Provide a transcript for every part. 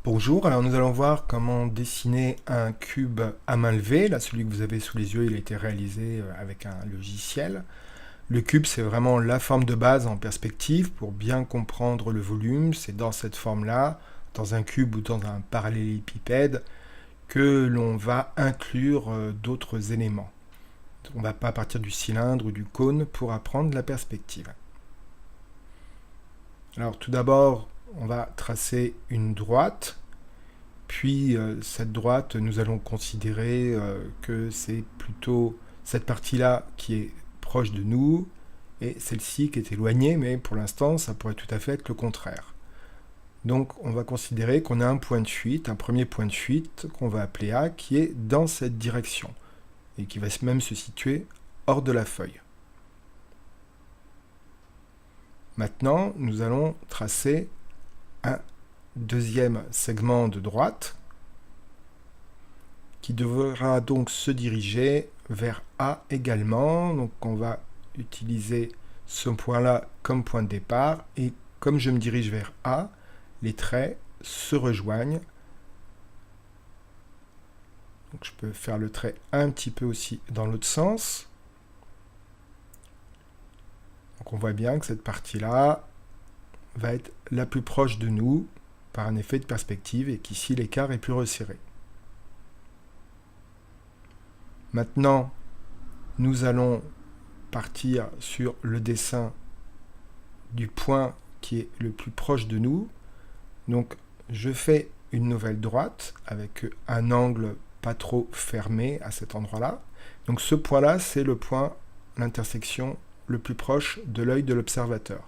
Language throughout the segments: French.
Bonjour, alors nous allons voir comment dessiner un cube à main levée. Là, celui que vous avez sous les yeux, il a été réalisé avec un logiciel. Le cube, c'est vraiment la forme de base en perspective. Pour bien comprendre le volume, c'est dans cette forme-là, dans un cube ou dans un parallélépipède, que l'on va inclure d'autres éléments. On ne va pas partir du cylindre ou du cône pour apprendre la perspective. Alors tout d'abord, on va tracer une droite, puis cette droite, nous allons considérer que c'est plutôt cette partie-là qui est proche de nous, et celle-ci qui est éloignée, mais pour l'instant, ça pourrait tout à fait être le contraire. Donc on va considérer qu'on a un point de fuite, un premier point de fuite qu'on va appeler A, qui est dans cette direction, et qui va même se situer hors de la feuille. Maintenant, nous allons tracer un deuxième segment de droite qui devra donc se diriger vers A également. Donc on va utiliser ce point-là comme point de départ, et comme je me dirige vers A, les traits se rejoignent. Donc je peux faire le trait un petit peu aussi dans l'autre sens. Donc on voit bien que cette partie-là va être la plus proche de nous par un effet de perspective, et qu'ici l'écart est plus resserré. Maintenant, nous allons partir sur le dessin du point qui est le plus proche de nous. Donc je fais une nouvelle droite avec un angle pas trop fermé à cet endroit-là. Donc ce point-là, c'est le point, l'intersection le plus proche de l'œil de l'observateur.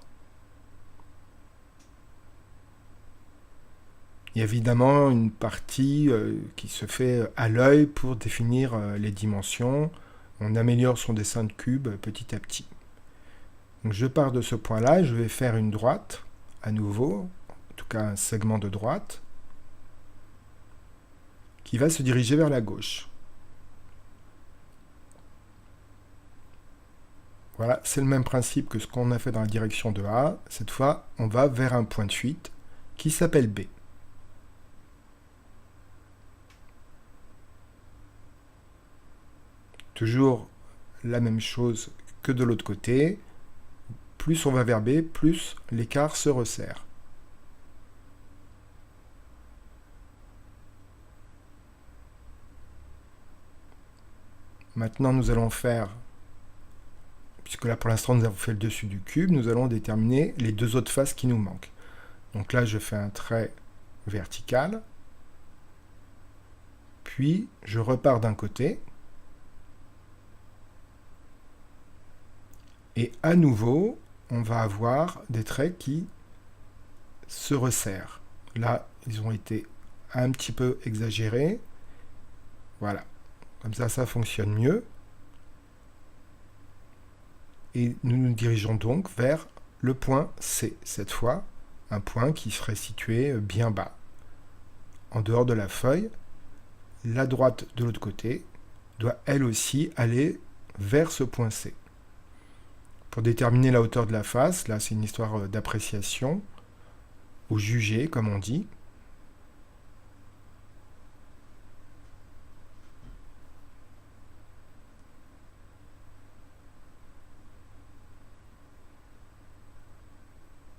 Il y a évidemment une partie qui se fait à l'œil pour définir les dimensions. On améliore son dessin de cube petit à petit. Donc je pars de ce point-là, je vais faire une droite, à nouveau, en tout cas un segment de droite, qui va se diriger vers la gauche. Voilà, c'est le même principe que ce qu'on a fait dans la direction de A. Cette fois, on va vers un point de fuite qui s'appelle B. Toujours la même chose que de l'autre côté. Plus on va vers B, plus l'écart se resserre. Maintenant, nous allons faire, puisque là pour l'instant nous avons fait le dessus du cube, nous allons déterminer les deux autres faces qui nous manquent. Donc là, je fais un trait vertical, puis je repars d'un côté, et à nouveau, on va avoir des traits qui se resserrent. Là, ils ont été un petit peu exagérés. Voilà. Comme ça fonctionne mieux. Et nous nous dirigeons donc vers le point C, cette fois, un point qui serait situé bien bas. En dehors de la feuille, la droite de l'autre côté doit elle aussi aller vers ce point C. Pour déterminer la hauteur de la face, là c'est une histoire d'appréciation, au jugé comme on dit.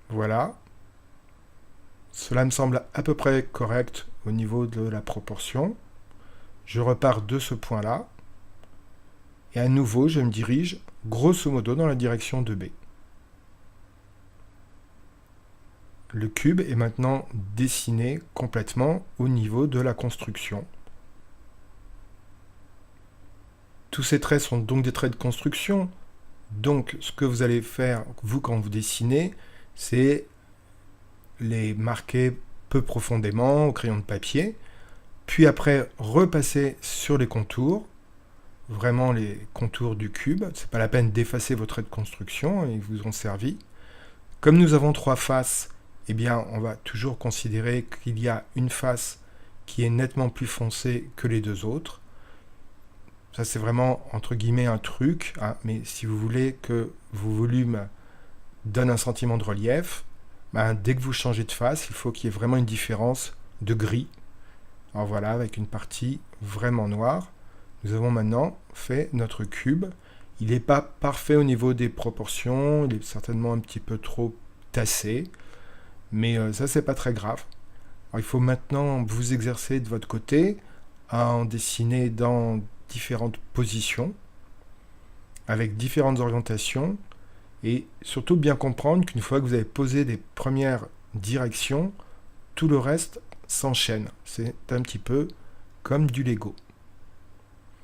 Voilà. Cela me semble à peu près correct au niveau de la proportion. Je repars de ce point-là. Et à nouveau, je me dirige grosso modo dans la direction de B. Le cube est maintenant dessiné complètement au niveau de la construction. Tous ces traits sont donc des traits de construction. Donc, ce que vous allez faire, vous, quand vous dessinez, c'est les marquer peu profondément au crayon de papier, puis après repasser sur les contours, vraiment les contours du cube. C'est pas la peine d'effacer vos traits de construction, ils vous ont servi. Comme nous avons trois faces, eh bien, on va toujours considérer qu'il y a une face qui est nettement plus foncée que les deux autres. Ça, c'est vraiment, entre guillemets, un truc, hein, mais si vous voulez que vos volumes donnent un sentiment de relief, ben, dès que vous changez de face, il faut qu'il y ait vraiment une différence de gris. Alors voilà, avec une partie vraiment noire. Nous avons maintenant fait notre cube. Il n'est pas parfait au niveau des proportions, il est certainement un petit peu trop tassé, mais ça c'est pas très grave. Alors, il faut maintenant vous exercer de votre côté à en dessiner dans différentes positions, avec différentes orientations, et surtout bien comprendre qu'une fois que vous avez posé des premières directions, tout le reste s'enchaîne. C'est un petit peu comme du Lego.